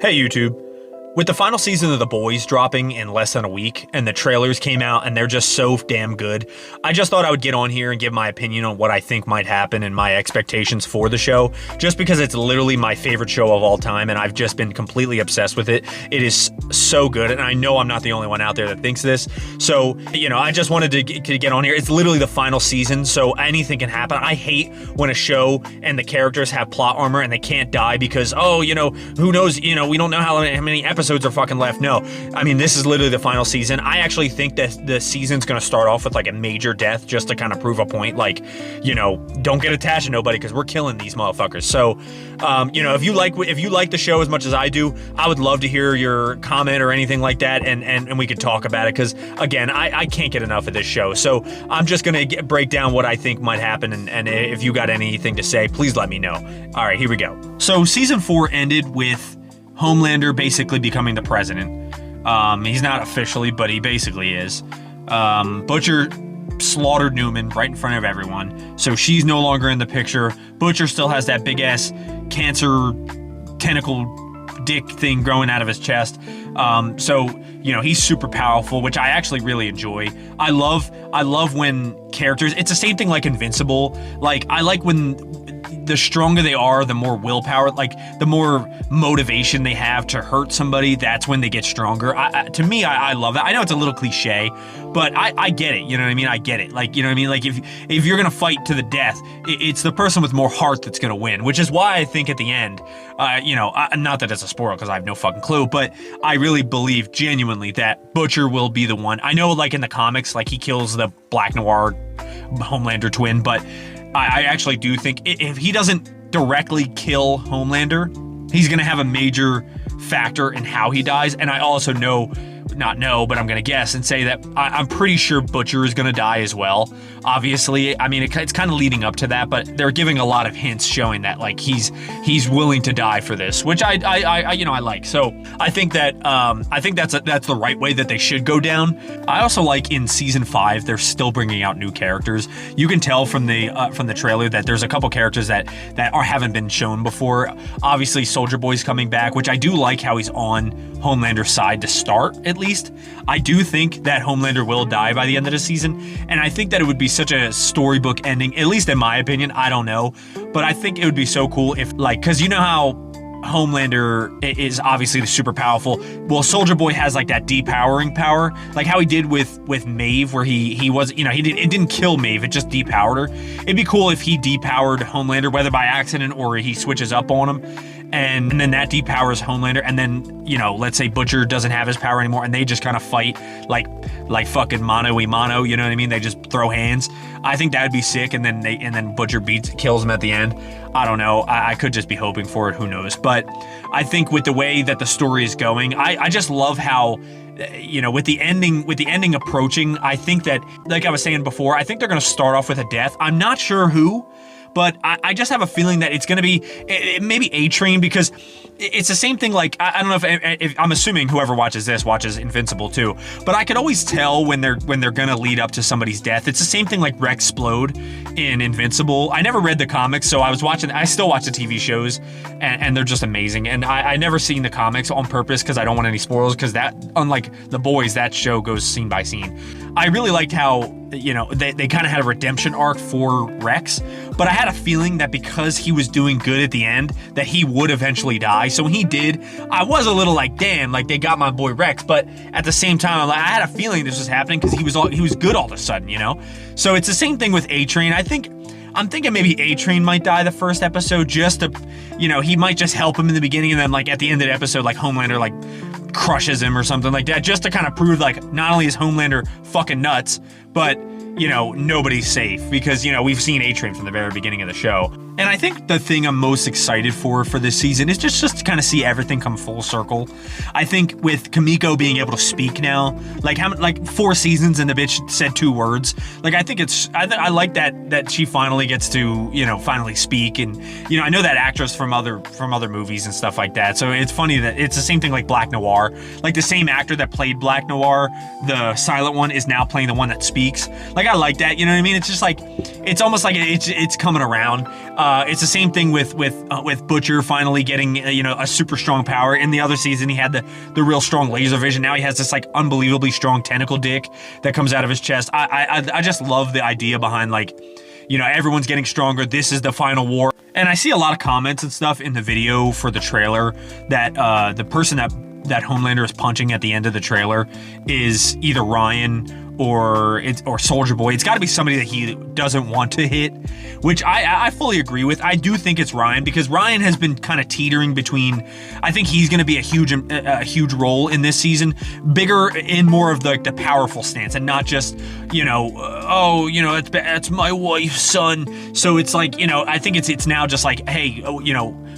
Hey YouTube. With the final season of The Boys dropping in less than a week, and the trailers came out and they're just so damn good, I just thought I would get on here and give my opinion on what I think might happen and my expectations for the show, just because it's literally my favorite show of all time and I've just been completely obsessed with it. It is so good, and I know I'm not the only one out there that thinks this. So, I just wanted to get on here. It's literally the final season, so anything can happen. I hate when a show and the characters have plot armor and they can't die because, who knows, we don't know how many episodes are fucking left. No, I mean, this is literally the final season. I actually think that the season's gonna start off with like a major death just to kind of prove a point. Like, don't get attached to nobody because we're killing these motherfuckers. So, if you like the show as much as I do, I would love to hear your comment or anything like that, and we could talk about it. Because again, I can't get enough of this show. So I'm just gonna break down what I think might happen, and if you got anything to say, please let me know. All right, here we go. So season 4 ended with Homelander basically becoming the president. He's not officially, but he basically is. Butcher slaughtered Newman right in front of everyone, so she's no longer in the picture. Butcher still has that big ass cancer tentacle dick thing growing out of his chest. He's super powerful, which I actually really enjoy. I love when characters, it's the same thing like Invincible. Like, I like when the stronger they are, the more willpower, like the more motivation they have to hurt somebody, that's when they get stronger. To me, I love that. I know it's a little cliche, but I get it. You know what I mean? I get it. Like, you know what I mean? Like if you're going to fight to the death, it's the person with more heart that's going to win, which is why I think at the end, not that it's a spoiler because I have no fucking clue, but I really believe genuinely that Butcher will be the one. I know like in the comics, like he kills the Black Noir Homelander twin, but I actually do think if he doesn't directly kill Homelander, he's going to have a major factor in how he dies. And I also not know, but I'm going to guess and say that I'm pretty sure Butcher is going to die as well. Obviously, I mean, it's kind of leading up to that, but they're giving a lot of hints showing that like he's willing to die for this, which I like. So I think that that's the right way that they should go down. I also like in season 5 they're still bringing out new characters. You can tell from the trailer that there's a couple characters that haven't been shown before. Obviously, Soldier Boy's coming back, which I do like how he's on Homelander's side to start. At least I do think that Homelander will die by the end of the season, and I think that it would be such a storybook ending, at least in my opinion. I don't know, but I think it would be so cool if, like, because you know how Homelander is obviously super powerful. Well, Soldier Boy has like that depowering power, like how he did with Maeve, where he was, it didn't kill Maeve, it just depowered her. It'd be cool if he depowered Homelander, whether by accident or he switches up on him. And then that depowers Homelander, and then, let's say Butcher doesn't have his power anymore, and they just kind of fight like fucking mano-y-mano, you know what I mean? They just throw hands. I think that'd be sick, and then Butcher kills him at the end. I don't know. I could just be hoping for it. Who knows? But I think with the way that the story is going, I just love how, with the ending approaching, I think that, like I was saying before, I think they're going to start off with a death. I'm not sure who, but I just have a feeling that it's going to be maybe A-Train, because it's the same thing. Like, I don't know if I'm assuming whoever watches this watches Invincible too, but I could always tell when they're going to lead up to somebody's death. It's the same thing like Rex Splode in Invincible. I never read the comics, so I still watch the TV shows, and they're just amazing. And I never seen the comics on purpose because I don't want any spoilers, because that, unlike The Boys, that show goes scene by scene. I really liked how, they kind of had a redemption arc for Rex, but I had a feeling that because he was doing good at the end, that he would eventually die. So when he did, I was a little like, damn, like they got my boy Rex. But at the same time, I had a feeling this was happening because he was good all of a sudden, So it's the same thing with A-Train. I'm thinking maybe A-Train might die the first episode, just to, he might just help him in the beginning, and then like at the end of the episode, like Homelander like crushes him or something like that, just to kind of prove like not only is Homelander fucking nuts, but nobody's safe, because we've seen A-Train from the very beginning of the show. And I think the thing I'm most excited for this season is just to kind of see everything come full circle. I think with Kimiko being able to speak now, like 4 seasons and the bitch said 2 words. Like, I like that she finally gets to, finally speak. And, I know that actress from other movies and stuff like that. So it's funny that it's the same thing like Black Noir. Like the same actor that played Black Noir, the silent one, is now playing the one that speaks. Like, I like that, you know what I mean? It's just like, it's almost like it's coming around. It's the same thing with Butcher finally getting a super strong power. In the other season, he had the real strong laser vision. Now he has this like unbelievably strong tentacle dick that comes out of his chest. I just love the idea behind like, everyone's getting stronger. This is the final war. And I see a lot of comments and stuff in the video for the trailer that the person that Homelander is punching at the end of the trailer is either Ryan or Soldier Boy. It's got to be somebody that he doesn't want to hit, which I fully agree with. I do think it's Ryan, because Ryan has been kind of teetering between. I think he's going to be a huge role in this season, bigger in more of the powerful stance, and not just that's my wife's son. So it's like, I think it's now just like, hey,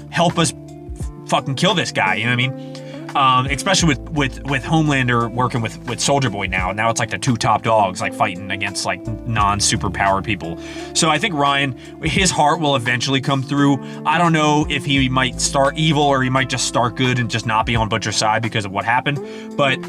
help us fucking kill this guy. You know what I mean? Especially with Homelander working with Soldier Boy now. Now it's like the two top dogs like fighting against like non-superpowered people. So I think Ryan, his heart will eventually come through. I don't know if he might start evil or he might just start good and just not be on Butcher's side because of what happened. But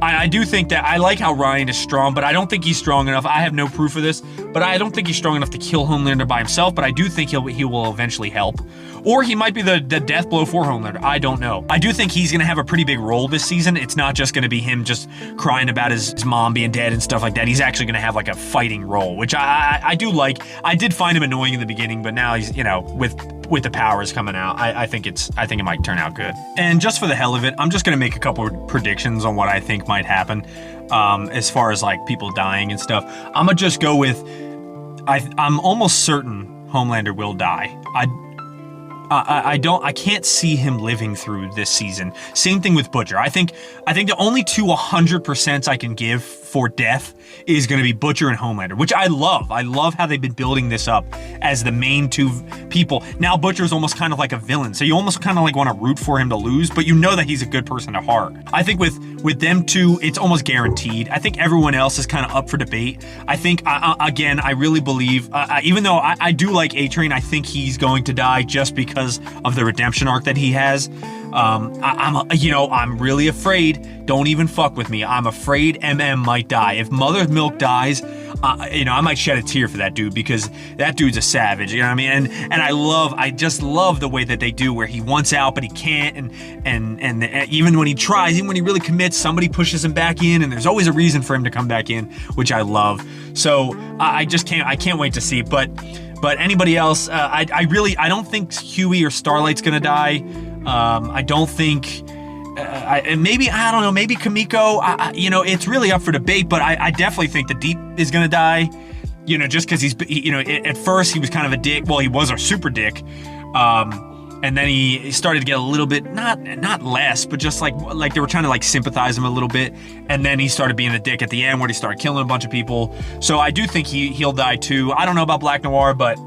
I do think that I like how Ryan is strong, but I don't think he's strong enough. I have no proof of this, but I don't think he's strong enough to kill Homelander by himself, but I do think he will eventually help. Or he might be the death blow for Homelander. I don't know. I do think he's going to have a pretty big role this season. It's not just going to be him just crying about his mom being dead and stuff like that. He's actually going to have like a fighting role, which I do like. I did find him annoying in the beginning, but now he's, with the powers coming out, I think it might turn out good. And just for the hell of it, I'm just going to make a couple of predictions on what I think might happen as far as like people dying and stuff. I'm going to just go with, I'm almost certain Homelander will die. I can't see him living through this season. Same thing with Butcher. I think the only two 100% I can give for death is going to be Butcher and Homelander, which I love. I love how they've been building this up as the main two people. Now Butcher's almost kind of like a villain, so you almost kind of like want to root for him to lose, but you know that he's a good person at heart. I think with them two, it's almost guaranteed. I think everyone else is kind of up for debate. I think, again, I really believe, even though I do like A-Train, I think he's going to die just because of the redemption arc that he has. I'm really afraid. Don't even fuck with me. I'm afraid MM might die. If Mother's Milk dies, I might shed a tear for that dude, because that dude's a savage. You know what I mean? And I just love the way that they do, where he wants out but he can't, and even when he tries, even when he really commits, somebody pushes him back in, and there's always a reason for him to come back in, which I love. So I can't wait to see. But anybody else, I don't think Huey or Starlight's gonna die. I don't think, maybe Kimiko, it's really up for debate, but I definitely think the Deep is gonna die, just because at first he was kind of a dick. Well, he was a super dick. And then he started to get a little bit, not less, but just like they were trying to like sympathize him a little bit. And then he started being a dick at the end, where he started killing a bunch of people. So I do think he'll die too. I don't know about Black Noir, but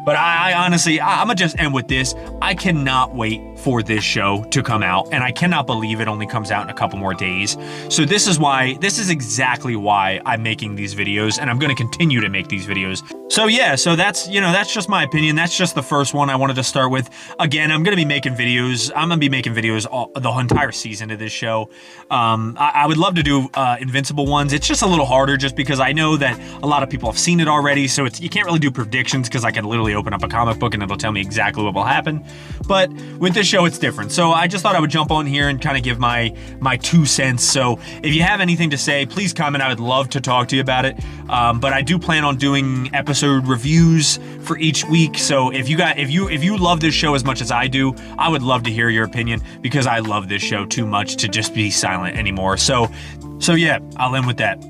I honestly, I'm gonna just end with this. I cannot wait for this show to come out, and I cannot believe it only comes out in a couple more days. So this is exactly why I'm making these videos, and I'm gonna continue to make these videos. So yeah, so that's just my opinion. That's just the first one I wanted to start with. Again, I'm gonna be making videos. I'm gonna be making videos the entire season of this show. I would love to do Invincible ones. It's just a little harder, just because I know that a lot of people have seen it already, so you can't really do predictions, because I can literally open up a comic book and it'll tell me exactly what will happen. But with this show, it's different. So I just thought I would jump on here and kind of give my 2 cents. So if you have anything to say, please comment. I would love to talk to you about it. But I do plan on doing episode reviews for each week. So if you love this show as much as I do, I would love to hear your opinion, because I love this show too much to just be silent anymore. So yeah, I'll end with that.